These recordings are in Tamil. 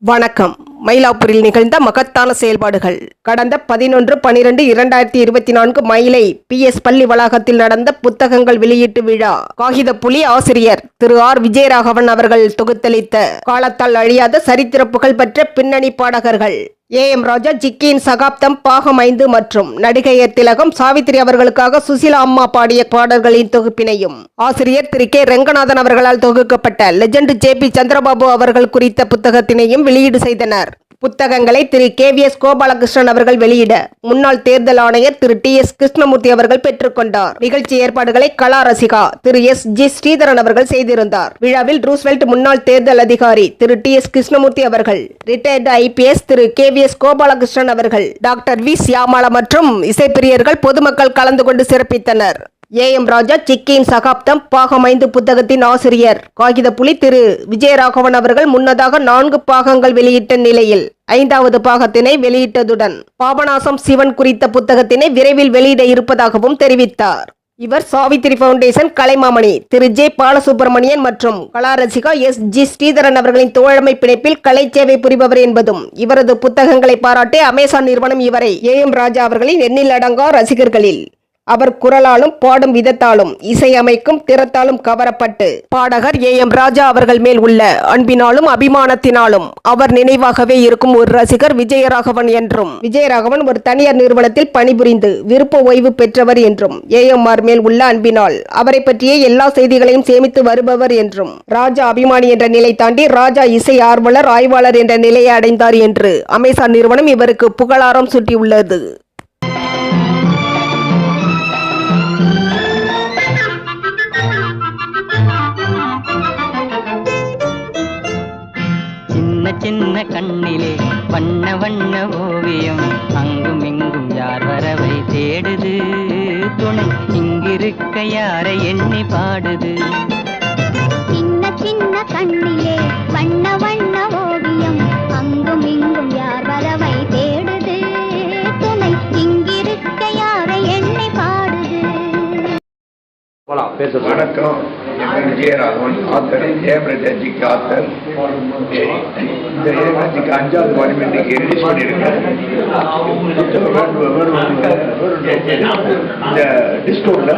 வணக்கம். மயிலாப்பூரில் நிகழ்ந்த மகத்தான செயல்பாடுகள். கடந்த 11/12/2024 மயிலை PS பள்ளி வளாகத்தில் நடந்த புத்தகங்கள் வெளியீட்டு விழா. காகிதப்புலி ஆசிரியர் திரு ஆர். விஜயராகவன் அவர்கள் தொகுத்தளித்த காலத்தால் அழியாத சரித்திர புகழ் பெற்ற பின்னணி பாடகர்கள் AM ராஜா ஜிக்கியின் சகாப்தம் பாகம் 5 மற்றும் நடிகையர் திலகம் சாவித்திரி அவர்களுக்காக சுசிலா அம்மா பாடிய பாடல்களின் தொகுப்பினையும் ஆசிரியர் திரு கே. ரெங்கநாதன் அவர்களால் தொகுக்கப்பட்ட லெஜண்ட் JP சந்திரபாபு அவர்கள் குறித்த புத்தகத்தினையும் வெளியீடு செய்தனர். புத்தகங்களை திரு KVS கோபாலகிருஷ்ணன் அவர்கள் வெளியிட முன்னாள் தேர்தல் ஆணையர் திரு TS கிருஷ்ணமூர்த்தி அவர்கள் பெற்றுக்கொண்டார். நிகழ்ச்சி ஏற்பாடுகளை கலா ரசிகா திரு SG ஸ்ரீதரன் அவர்கள் செய்திருந்தார். விழாவில் ரூஸ்வெல்ட் முன்னாள் தேர்தல் அதிகாரி திரு TS கிருஷ்ணமூர்த்தி அவர்கள், ரிட்டையர்டு IPS திரு KVS கோபாலகிருஷ்ணன் அவர்கள், டாக்டர் V சியாமலா மற்றும் இசைப்பிரியர்கள் பொதுமக்கள் கலந்து கொண்டு சிறப்பித்தனர். AM ராஜா ஜிக்கியின் சகாப்தம் பாகம் 5 புத்தகத்தின் ஆசிரியர் காகிதப்புலி திரு விஜயராகவன் அவர்கள் முன்னதாக 4 பாகங்கள் வெளியிட்ட நிலையில் 5வது பாகத்தினை வெளியிட்டதுடன் பாபநாசம் சிவன் குறித்த புத்தகத்தினை விரைவில் வெளியிட இருப்பதாகவும் தெரிவித்தார். இவர் சாவித்திரி பவுண்டேஷன் கலைமாமணி திரு J பாலசுப்ரமணியன் மற்றும் கலாரசிகா SG ஸ்ரீதரன் அவர்களின் தோழமை பிணைப்பில் கலை சேவை புரிபவர் என்பதும் இவரது புத்தகங்களை பாராட்டி அமேசான் நிறுவனம் இவரை AM ராஜா அவர்களின் எண்ணில் அடங்கா ரசிகர்களில் அவர் குரலாலும் பாடும் விதத்தாலும் இசையமைக்கும் திறத்தாலும் கவரப்பட்டு பாடகர் AM ராஜா அவர்கள் மேல் உள்ள அன்பினாலும் அபிமானத்தினாலும் அவர் நினைவாகவே இருக்கும் ஒரு ரசிகர் விஜயராகவன் என்றும், விஜயராகவன் ஒரு தனியார் நிறுவனத்தில் பணிபுரிந்து விருப்ப ஓய்வு பெற்றவர் என்றும், AMR மேல் உள்ள அன்பினால் அவரை பற்றிய எல்லா செய்திகளையும் சேமித்து வருபவர் என்றும், ராஜா அபிமானி என்ற நிலை தாண்டி ராஜா இசை ஆர்வலர் ஆய்வாளர் என்ற நிலையை அடைந்தார் என்று அமேசான் நிறுவனம் இவருக்கு புகழாரம் சூட்டியுள்ளது. சின்ன கண்ணிலே வண்ண வண்ண ஓவியம், அங்கும் இங்கும் யார் வரவை தேடுது, துணை இங்கிருக்க யாரை எண்ணி பாடுது. சின்ன சின்ன கண்ணிலே வண்ண வண்ண ஓவியம், அங்கும் இங்கும் யார் வரவை தேடுது, துணை இங்கிருக்க யாரை எண்ணி பாடுது. வணக்கம். விஜயராகவன் ஆத்தர், ஏமராஜிக்கு ஆத்தர். இந்த ஏமராஜிக்கு 5வது வால்யூம் இன்னைக்கு ரிலீஸ் பண்ணியிருக்கேன். இந்த டிஸ்கவுண்ட்ல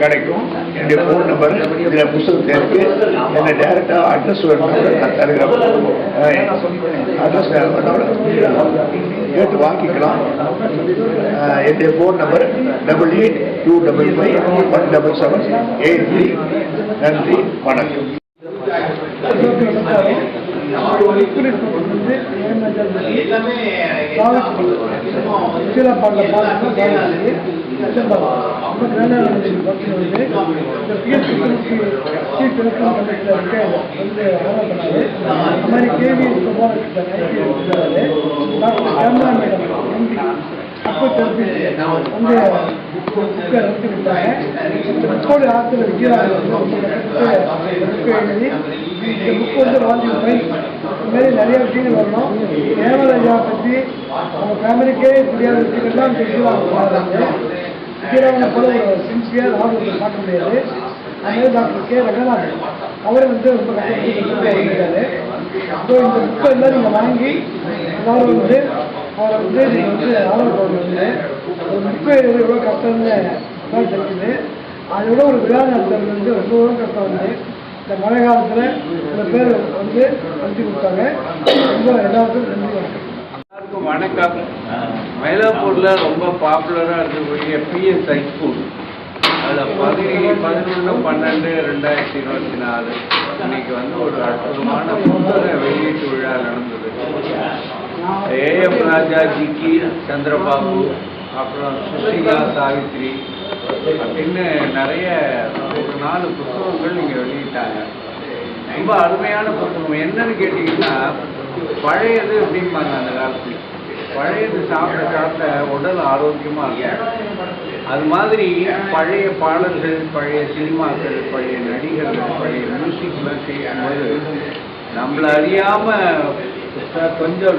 கிடைக்கும். என்னுடைய ஃபோன் நம்பர் இதில் புத்தகத்தில் இருக்கு. என்னை டைரக்டாக அட்ரஸ் வேணும் நான் தருகிறேன். அட்ரஸ் கேட்டு வாங்கிக்கலாம். என்னுடைய ஃபோன் நம்பர் 8825551773. நன்றி, வணக்கம். நிறைய விஷயங்கள் வரணும். ஏமராஜா பற்றி அவங்க ஃபேமிலிக்கே தெரியாத விஷயங்கள்லாம் தெரிஞ்சுவாங்க. விஜயராகவனை போல ஒரு சின்சியர் ஆர்வத்தை பார்க்க முடியாது. அதே டாக்டர் கே. ரெங்கநாதன் அவரை ரொம்ப கஷ்டப்பட்டு. ஸோ இந்த புக்கை எல்லாம் நீங்கள் வாங்கி எல்லாரும் அவரை நீங்கள் ஆதரவு ஒரு புக்கை எவ்வளோ கஷ்டம்னு தெரிஞ்சுது. அதோட ஒரு விழா நடத்துறது ரொம்ப கஷ்டம் வந்து இந்த மழை காலத்தில் சில பேர் நடத்தி கொடுத்தாங்க. ரொம்ப எல்லாருக்கும் நன்றி. எல்லாருக்கும் வணக்கம். மயிலாப்பூரில் ரொம்ப பாப்புலராக இருக்கக்கூடிய PS ஹைஸ்கூல், அதில் 11/12/2024 இன்னைக்கு ஒரு அற்புதமான புத்தக வெளியீட்டு விழா நடந்தது. AM ராஜா ஜிக்கி சந்திரபாபு, அப்புறம் சுசிலா சாவித்ரி அப்படின்னு நிறைய ஒரு 4 புத்தகங்கள் இங்கே வெளியிட்டாங்க. ரொம்ப அருமையான புத்தகம். என்னன்னு கேட்டிங்கன்னா, பழையது அப்படிம்பாங்க அந்த காலத்தில். பழையது சாப்பிட சாப்பிட உடல் ஆரோக்கியமாக இருக்கும். அது மாதிரி பழைய பாடல்கள், பழைய சினிமாக்கள், பழைய நடிகர்கள், பழைய மியூசிக்லாம் செய்யும்போது நம்மளை அறியாமல் கொஞ்சம்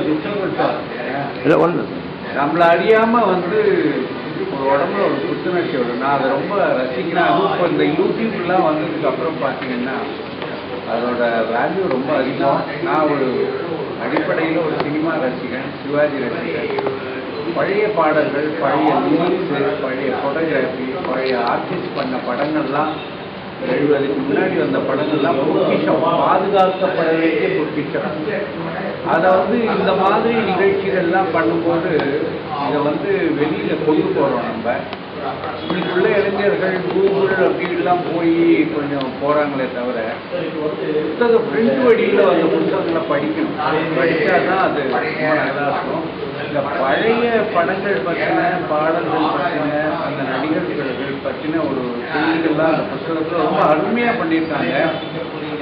நம்மளை அறியாமல் ஒரு உடம்புல ஒரு புத்துணர்ச்சி வரும். நான் அதை ரொம்ப ரசிக்கிறேன். அதுவும் இப்போ இந்த யூடியூப்லாம் வந்ததுக்கு அப்புறம் பார்த்தீங்கன்னா அதோட வேல்யூ ரொம்ப அதிகம். நான் ஒரு அடிப்படையில் ஒரு சினிமா ரசிகன், சிவாஜி ரசிகன். பழைய பாடல்கள், பழைய லிரிக்ஸு, பழைய ஃபோட்டோகிராஃபி, பழைய ஆர்டிஸ்ட் பண்ண படங்கள்லாம் 70க்கு முன்னாடி வந்த படங்கள்லாம் பொக்கிஷம், பாதுகாக்கப்பட வேண்டிய பொக்கிஷம். அதை இந்த மாதிரி நிகழ்ச்சிகள்லாம் பண்ணும்போது இதை வெளியில் கொண்டு போகிறோம். நம்ம இன்னைக்குள்ள இளைஞர்கள் கூகுள் அப்படிலாம் போய் கொஞ்சம் போகிறாங்களே தவிர புத்தகம் பிரிண்ட் வழியில் அந்த புத்தகங்களை படிக்கணும். படித்தா தான் அது ரொம்ப நல்லா இருக்கும். இந்த பழைய படங்கள் பற்றின, பாடல்கள் பற்றின, அந்த நடிகர்கள் பற்றின ஒரு செய்திகள்லாம் அந்த புத்தகத்தில் ரொம்ப அருமையாக பண்ணியிருக்காங்க.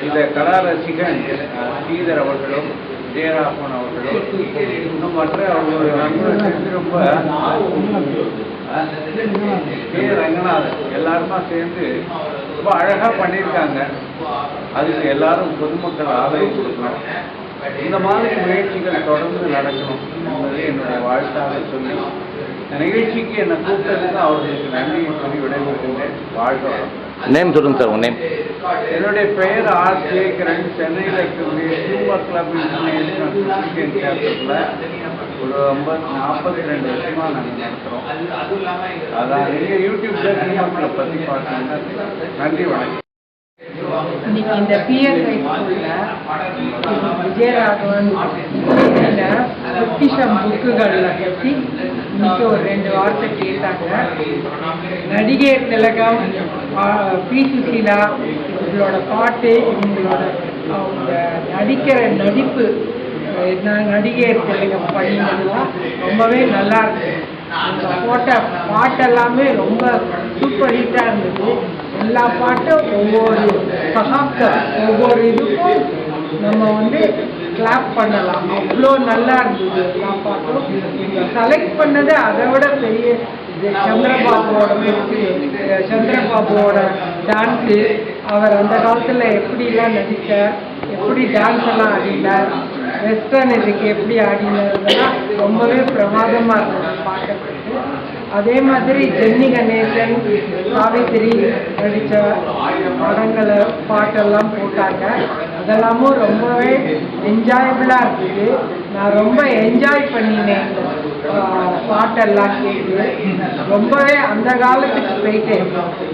இதை கலா ரசிகன் ஸ்ரீதர் அவர்களும் விஜயராகவன் அவர்களும் இன்னும் மற்ற அவர்களுடைய நண்பர்கள் ரொம்ப கே. ரங்கநாதன் எல்லாருமா சேர்ந்து ரொம்ப அழகாக பண்ணியிருக்காங்க. அதுக்கு எல்லாரும் பொதுமக்கள் ஆதரவு கொடுக்கணும். இந்த மாதிரி முயற்சிகள் தொடர்ந்து நடக்கணும் என்பதை என்னுடைய வாழ்த்தாக சொல்லி நிகழ்ச்சிக்கு என்னை கூப்பிட்டதுக்கு அவர்களுக்கு நன்றியை சொல்லி விடைபெறுகின்றேன். வாழ்க. நேம் சொல்லுங்க சார், உங்க நேம்? என்னுடைய பெயர் ஆர். சேகரன். சென்னையில் இருக்கக்கூடிய சூப்பர் கிளப் இன்டர்நேஷனல் கிறிஸ்டியன் கேம்பஸில் ஒரு 42 வருஷமாக நாங்கள் நடத்துகிறோம். அதான் நீங்கள் யூடியூப்பில் சூப்பர் கிளப் பற்றி பார்த்தீங்கன்னா. நன்றி, வணக்கம். இன்னைக்கு இந்த பிஎஸ்ஐ ஸ்கூலில் விஜயராகவன் பொக்கிஷம் புக்குகளில் பற்றி இன்னைக்கு ஒரு 2 வார்த்தை கேட்டாங்க. நடிகை திலகம், பி. சுசீலா, இவங்களோட பாட்டு, இவங்களோட அவங்க நடிக்கிற நடிப்பு, நடிகை திலகம் பண்ணினதுலாம் ரொம்பவே நல்லா இருக்கு. அவங்க போட்ட பாட்டெல்லாமே ரொம்ப சூப்பர் ஹிட்டாக இருந்தது. எல்லா பாட்டும் ஒவ்வொரு சகாப்தம், ஒவ்வொரு இதுக்கும் நம்ம கிளாப் பண்ணலாம். அவ்வளோ நல்லா இருந்தது எல்லா பாட்டும். செலக்ட் பண்ணது அதை விட பெரிய சந்திரபாபுவோட டான்ஸு, அவர் அந்த காலத்தில் எப்படிலாம் நடித்தார், எப்படி டான்ஸ் எல்லாம் ஆடினார், வெஸ்டர்ன் இதுக்கு எப்படி ஆடினார்லாம் ரொம்பவே பிரமாதமாக இருந்தது பார்க்கறதுக்கு. அதே மாதிரி ஜென்னி கணேசன், சாவித்திரி நடித்த படங்களை பாட்டெல்லாம் போட்டாங்க. அதெல்லாமும் ரொம்பவே என்ஜாயபிளாக இருந்தது. நான் ரொம்ப என்ஜாய் பண்ணினேன் பாட்டெல்லாம் கேட்டு. ரொம்பவே அந்த காலத்துக்கு போயிட்டேன்.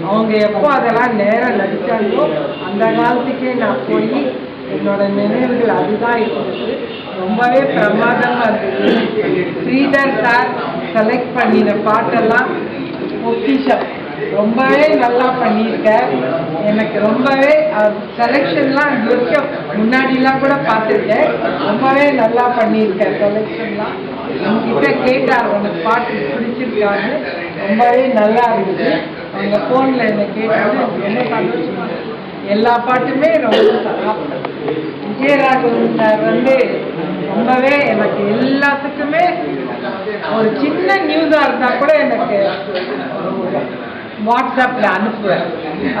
அவங்க எப்போ அதெல்லாம் நேரம் நடித்தாங்களோ அந்த காலத்துக்கே நான் போய் என்னோட நினைவுகள் அதுதான் இருந்தது. ரொம்பவே பிரமாதமாக இருந்தது. ஸ்ரீதர் சார் செலக்ட் பண்ணின பாட்டெல்லாம் பொக்கிஷம் ரொம்பவே நல்லா பண்ணியிருக்கார். எனக்கு ரொம்பவே செலெக்ஷன்லாம் முன்னாடிலாம் கூட பார்த்துருக்கேன். ரொம்பவே நல்லா பண்ணியிருக்கார் செலெக்ஷன்லாம். என்கிட்ட கேட்டார் உனக்கு பாட்டு பிடிச்சிருக்கான்னு. ரொம்பவே நல்லா இருந்தது. அவங்க ஃபோனில் என்னை கேட்டாரு, என்ன பாட்டு எல்லா பாட்டுமே ரொம்ப சாப்பிட்டது. விஜயராகவன் சார் ரொம்பவே எனக்கு எல்லாத்துக்குமே ஒரு சின்ன நியூஸாக இருந்தால் கூட எனக்கு வாட்ஸ்அப்பில் அனுப்புவேன்.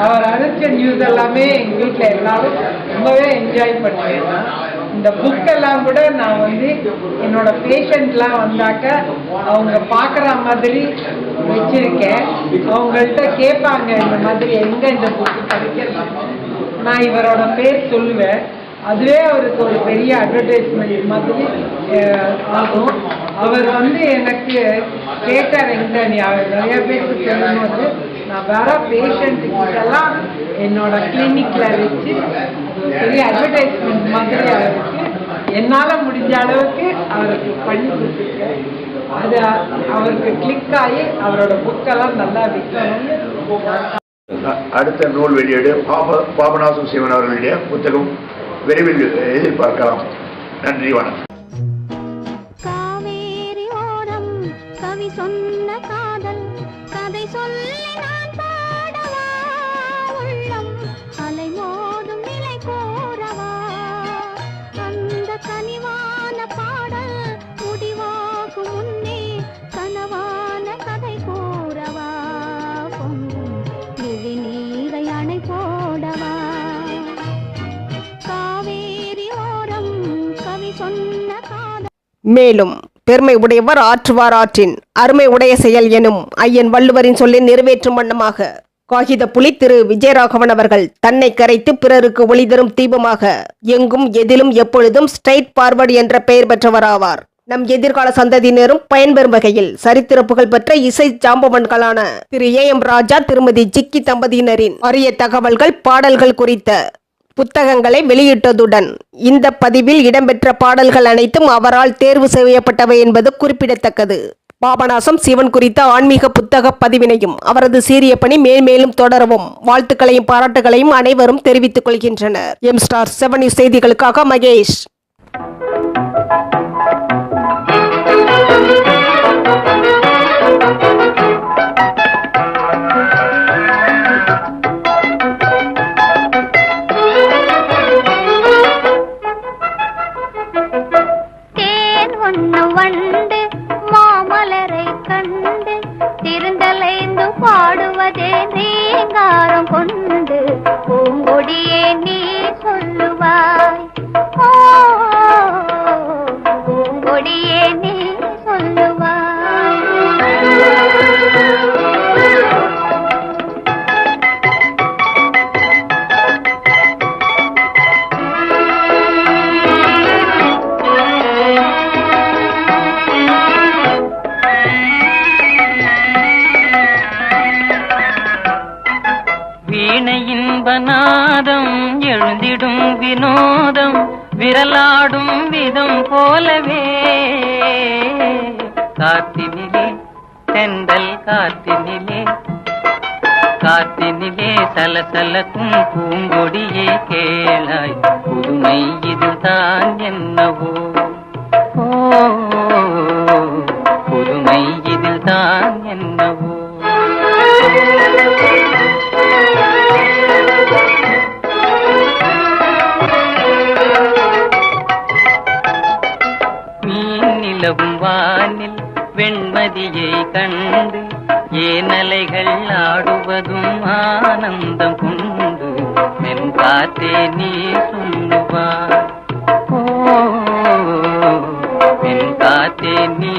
அவர் அனுப்பிச்ச நியூஸ் எல்லாமே எங்கள் வீட்டில் எல்லாரும் ரொம்பவே என்ஜாய் பண்ணுவேன். இந்த புக்கெல்லாம் கூட நான் என்னோட பேஷண்ட்லாம் வந்தாக்க அவங்க பார்க்குற மாதிரி வச்சுருக்கேன். அவங்கள்ட்ட கேட்பாங்க இந்த மாதிரி எங்கே இந்த புக்கு படிக்கிறது. நான் இவரோட பேர் சொல்லுவேன். அதுவே அவருக்கு ஒரு பெரிய அட்வர்டைஸ்மெண்ட் மாதிரி ஆகும். அவர் எனக்கு கேட்டார், எங்க நீ நிறைய பேருக்கு சொல்லும்போது நான் வர பேஷண்ட்டுக்கெல்லாம் என்னோட கிளினிக்கில் வச்சு ஒரு பெரிய அட்வர்டைஸ்மெண்ட் மாதிரி அவருக்கு என்னால் முடிஞ்ச அளவுக்கு அவருக்கு பண்ணி கொடுத்துருக்கேன். அது அவருக்கு கிளிக் ஆகி அவரோட புக்கெல்லாம் நல்லா விற்கணும்னு. அடுத்த நூல் வெளியீடு பாபநாசம் சிவன் அவர்களுடைய புத்தகம் விரைவில் எதிர்பார்க்கலாம். நன்றி, வணக்கம். காவேரி ஓரம் கவி சொன்ன காதல் கதை சொல்லி நான் பாடவா, உள்ளம் அலை மோதும் நிலை கோரவா, அந்த கனிவான பாடல் முடிவாகும் முன்னே கனவான கதை கூறவா, பொங்கும் விழி நீரை அணை போடவா, காவேரி ஓரம் கவி சொன்ன காதல். மேலும் பெருமை உடையவர் ஆற்றுவார் ஆற்றின் அருமை உடைய செயல் எனும் ஐயன் வள்ளுவரின் சொல்லை நிறைவேற்றும் வண்ணமாக காகித புலி திரு விஜயராகவன் அவர்கள் தன்னை கரைத்து பிறருக்கு ஒளி தரும் தீபமாக எங்கும் எதிலும் எப்பொழுதும் ஸ்ட்ரைட் ஃபார்வர்ட் என்ற பெயர் பெற்றவராவார். நம் எதிர்கால சந்ததியினரும் பயன்பெறும் வகையில் சரித்திர புகழ் பெற்ற இசை ஜாம்பவன்களான திரு A.M. ராஜா திருமதி ஜிக்கி தம்பதியினரின் அரிய தகவல்கள் பாடல்கள் குறித்த புத்தகங்களை வெளியிட்டதுடன் இந்த பதிவில் இடம்பெற்ற பாடல்கள் அனைத்தும் அவரால் தேர்வு செய்யப்பட்டவை என்பது குறிப்பிடத்தக்கது. பாபநாசம் சிவன் குறித்த ஆன்மீக புத்தக பதிவினையும் அவரது சீரிய பணி மேல்மேலும் தொடரவும் வாழ்த்துக்களையும் பாராட்டுகளையும் அனைவரும் தெரிவித்துக் கொள்கின்றனர். M*7 நியூஸ் செய்திகளுக்காக மகேஷ். தேன் ஒண்ணு வண்டு மாமலரை கண்டு திருந்தலைந்து பாடுவதே நீங்காரம் கொண்டு பூங்கொடியே நீ சொல்லுவாய், ஓ பூங்கொடியே நீ சொல்லுவாய். வீணையின்பநாதம் எழுந்திடும் வினோதம் விரலாடும் விதம் போலவே காத்தினிலே தென்றல் காத்தினிலே சலசலக்கும் பூங்கொடியே கேளாய் புதுமை இதுதான் என்னவோ, ஓ புதுமை இதுதான் என்னவோ. நிலவும் வானில் வெண்மதியை கண்டு ஏனலைகள் ஆடுவதும் ஆனந்தம் கொண்டு மென்காத்தே நீ சொல்லுவாய், ஓ மென்காத்தே நீ